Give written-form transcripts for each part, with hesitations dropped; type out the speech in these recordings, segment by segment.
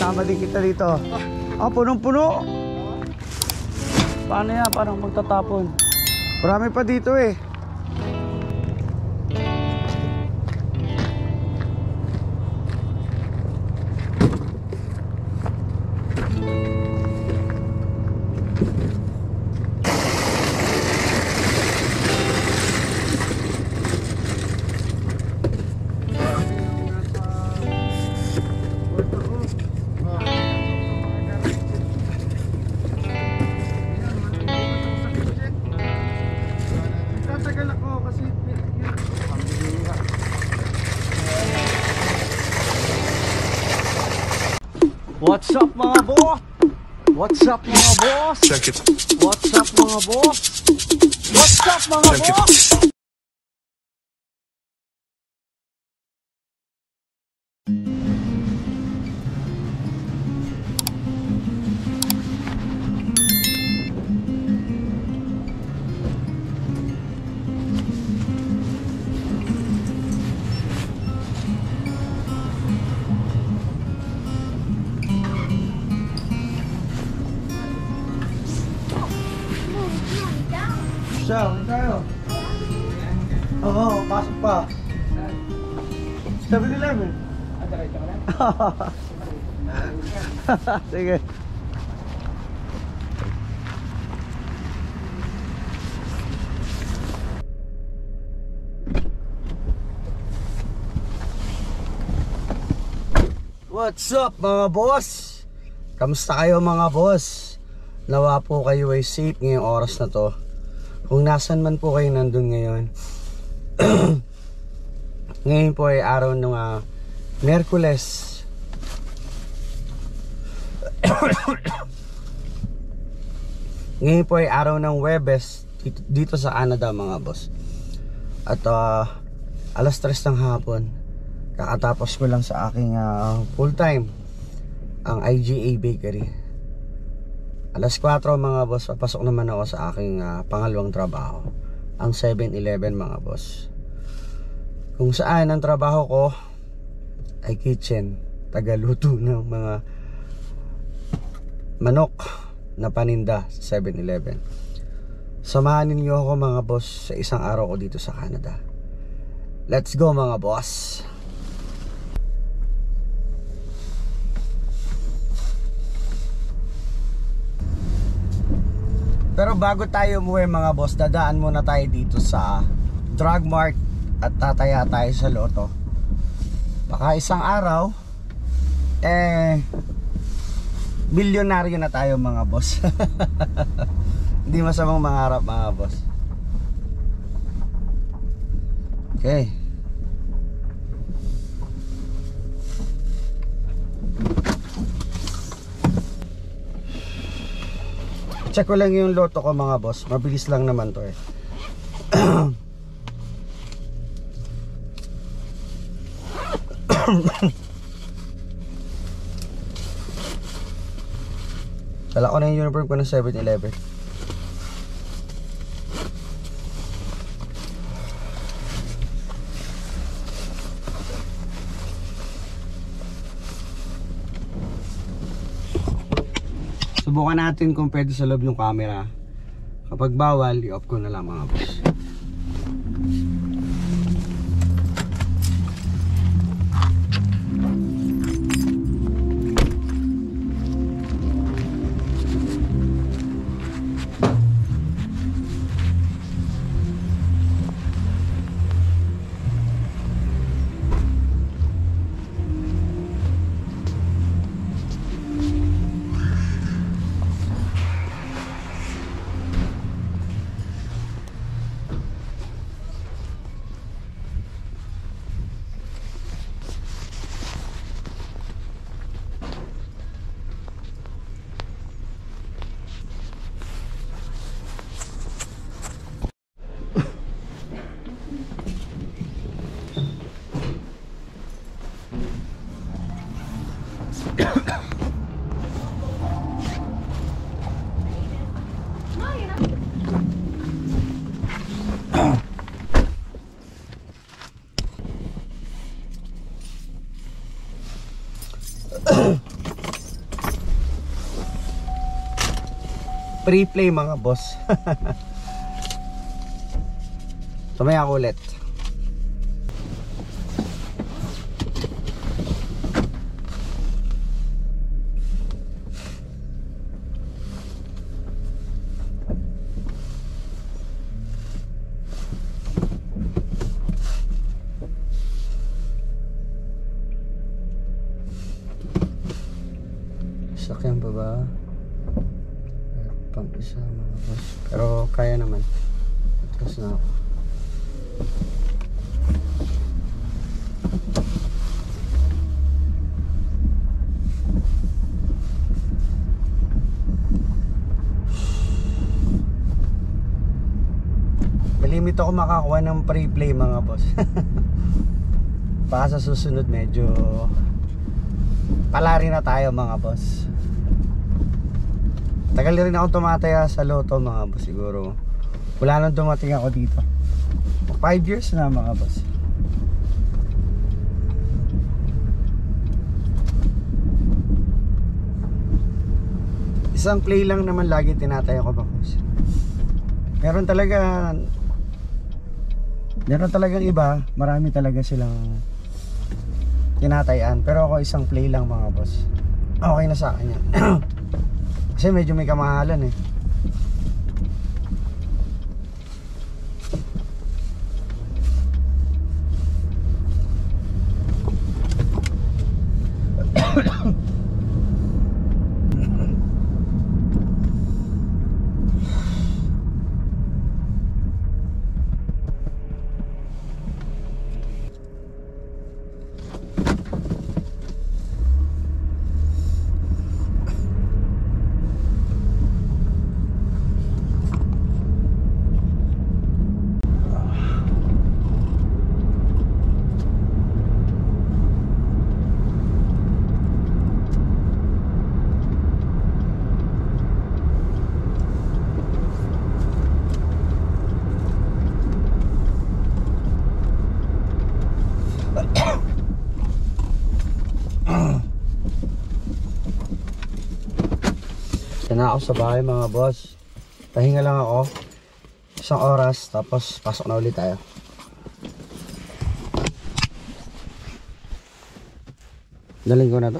Sama din kita dito. Ah, punong-puno. Paano yan? Parang magtatapon. Marami pa dito eh. What's up mga boss? What's up mga boss? Check it. What's up mga boss? What's up mga Check it. boss? Siya, ulit tayo. Oo, pasok pa. 7-Eleven. Sige. What's up mga boss? Kamusta kayo mga boss? Nawa po kayo ay safe ngayong oras na to. Kung nasan man po kayo nandun ngayon. Ngayon po ay araw ng Miyerkules. Ngayon po ay araw ng Huwebes dito sa Canada mga boss. At alas 3 ng hapon. Kakatapos ko lang sa aking full time ang IGA Bakery. Alas 4 mga boss, papasok naman ako sa aking pangalawang trabaho, ang 7-Eleven mga boss. Kung saan ang trabaho ko ay kitchen, tagaluto ng mga manok na paninda sa 7-Eleven. Samahan ninyo ako mga boss sa isang araw ko dito sa Canada. Let's go mga boss! Pero bago tayo umuwi mga boss, dadaan muna tayo dito sa Drug Mart at tataya tayo sa loto. Baka isang araw bilyonaryo na tayo mga boss. Hindi masamang mangarap mga boss. Okay. Check ko lang yung loto ko mga boss. Mabilis lang naman to eh. Dala ko na yung uniform ko ng 7-Eleven. Subukan natin kung pwede sa loob yung camera. Kapag bawal, i-off ko na lang mga boss. Pre-play mga boss. Tumaya ako ulit. Sakyan pa ba? Pang isa mga boss. Pero kaya naman. Atras na ako. May limit ako makakuha ng pre-play mga boss. Baka sa susunod medyo palari na tayo mga boss. Tagal rin ako tumataya sa loto mga boss. Siguro wala nang dumating ako dito. 5 years na mga boss. Isang play lang naman lagi tinataya ko mga boss. Meron talagang iba, marami talaga silang tinatayaan. Pero ako isang play lang mga boss. Okay na sa akin yan. Kasi medyo may kamahalan eh. Yan na ako sa bahay mga boss. Pahinga lang ako 1 oras tapos pasok na ulit tayo. Daling ko na to.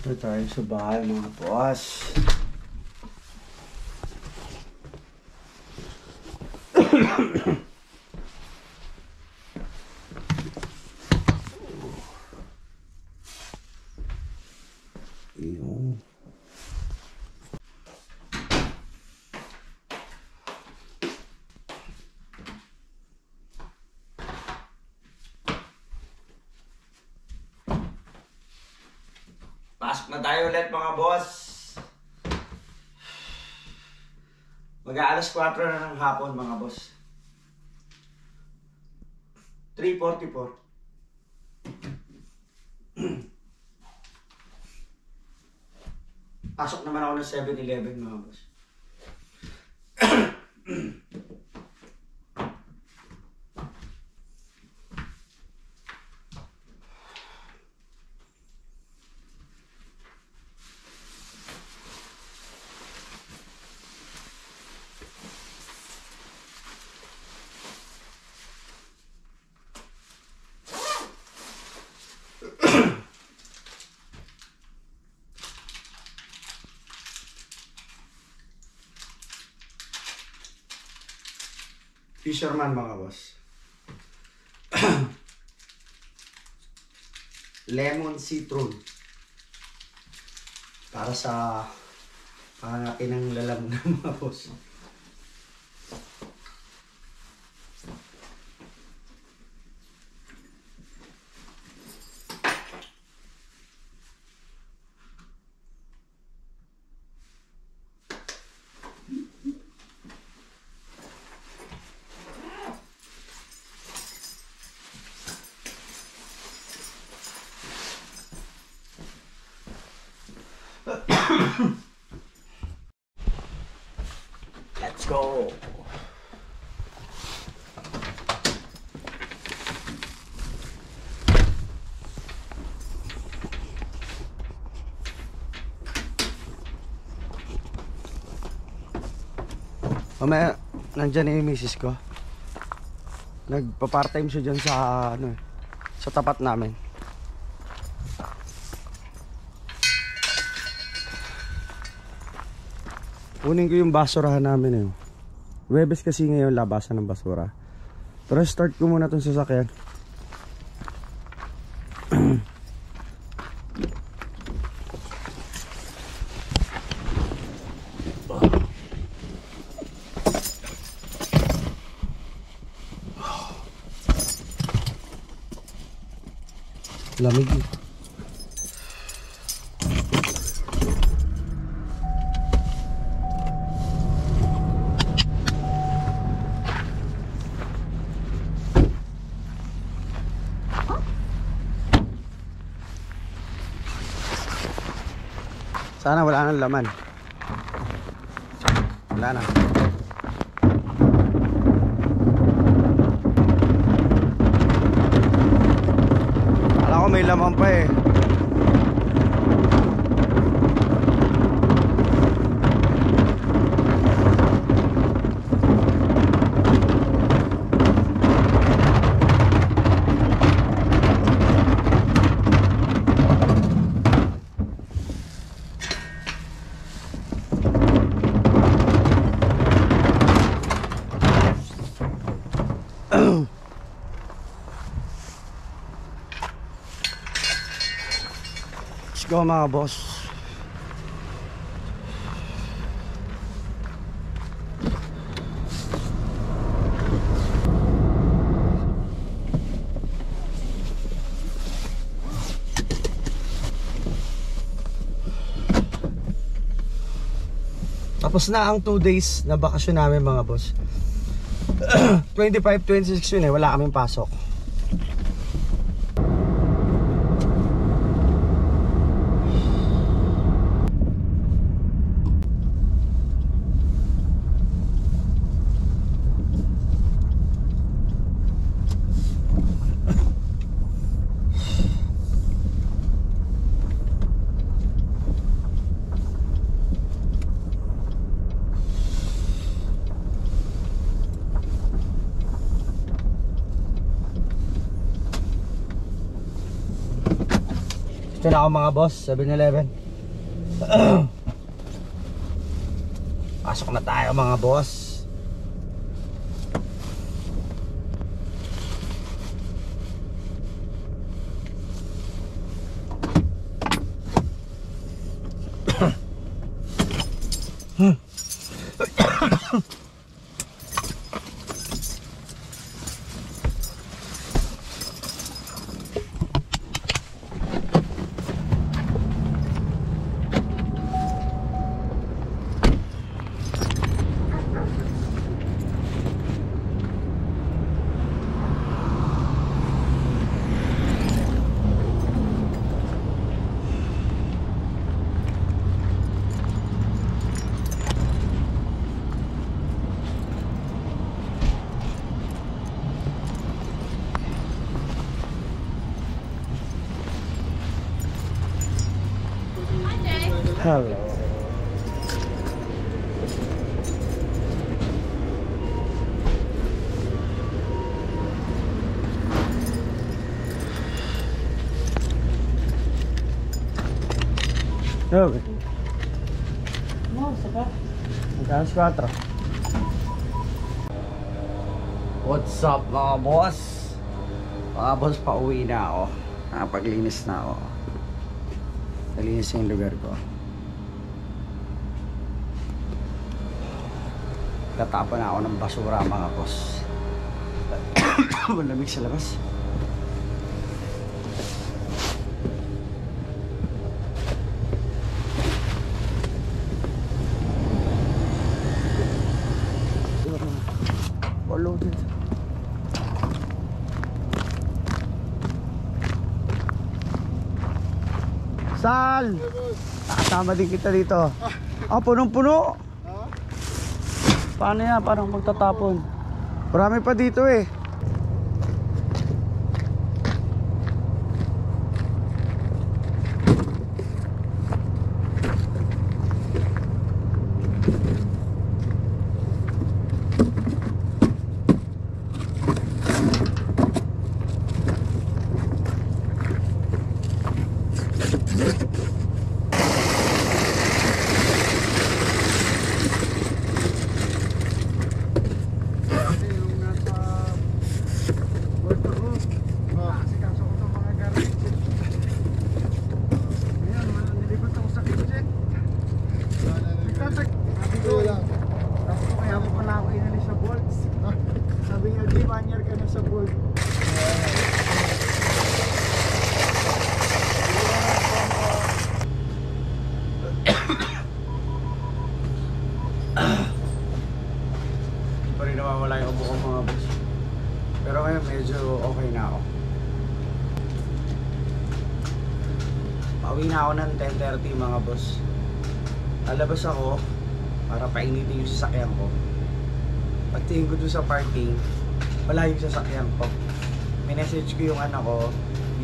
Ito tayo sa bahay mga boss. Iyo. Pasok na tayo ulit mga boss. Mag-aalas 4 na ng hapon mga boss. 3:44. Pasok naman ako ng 7-Eleven mga boss. Fisherman mga boss. Lemon citron. Para sa pangangati ng lalamunan mga boss. Mamaya, nandyan na yung misis ko. Nagpa-part-time siya dyan sa, ano, sa tapat namin. Kunin ko yung basurahan namin eh. Webes kasi ngayon labasan ng basura. Pero start ko muna itong sasakyan. Lamig eh. Sana wala nang laman. Wala na. Akala ko may laman pa eh. Let's go mga boss. Tapos na ang 2 days na bakasyon namin mga boss. 25, 26 yun eh, wala kaming pasok. Ito na ako mga boss, 7-Eleven. Pasok na tayo mga boss. Hello. Okay. No, saka. Magkano si 4? What's up mga boss? Mga boss, pauwi na ako. Nakapaglinis na ako. Nalinis yung lugar ko. Tatapon na ako ng basura mga boss. Malamig sa labas. Loaded. Sal! Nakasama din kita dito. Ah, punong-puno. Paano yan? Parang magtatapon. Marami pa dito eh. rin nawawala yung ubo ko mga boss. Pero ngayon medyo okay na ako. Pauwi na ako ng 10:30 mga boss. Lalabas ako para painitin yung sasakyan ko. Pagtingin ko dun sa parking, wala yung sasakyan ko. Minessage ko yung anak ko,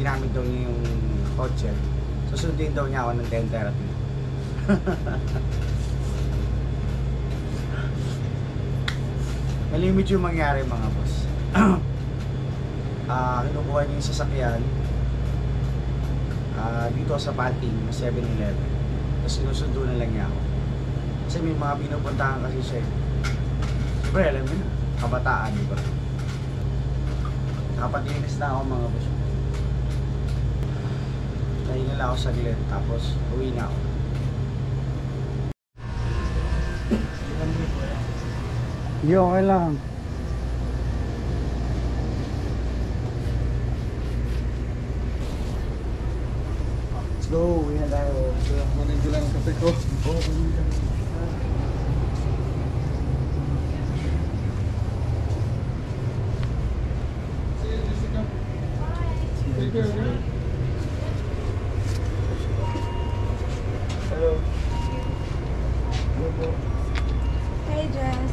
ginamit daw niya yung kotse. Susundin daw niya ako ng 10:30. Malimit yung mangyari mga boss. Kinukuha niya yung sasakyan dito sa parking ng 7-Eleven. Tapos sinusundo na lang niya ako. Kasi may mga pinupuntahan kasi siya. Siyempre alam mo na, kabataan diba? Nakapag-inis na ako mga boss. Nahinga lang ako saglit, tapos uwi na ako. Hindi, okay lang. Let's go, uwi na tayo. Kunin ko lang ang kape ko. Oo, kunin ka. See you, Jessica. Take care, okay? Hello. Hello po. Hey, Jess.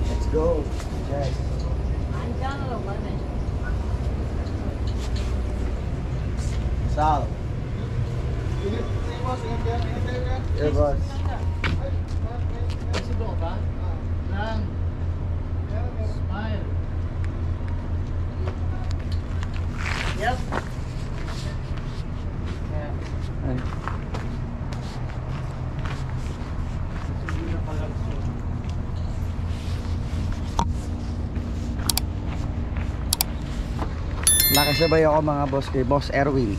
Let's go. Yes. I'm down at 11. Sal. Ingat, boss. Ingat yan. Ingat kayo, yan. Yeah, boss. Possible ba? Lang. Smile. Yep. Yeah. Ay. Sige na pala. Nakasabay ako mga boss kay Boss Erwin.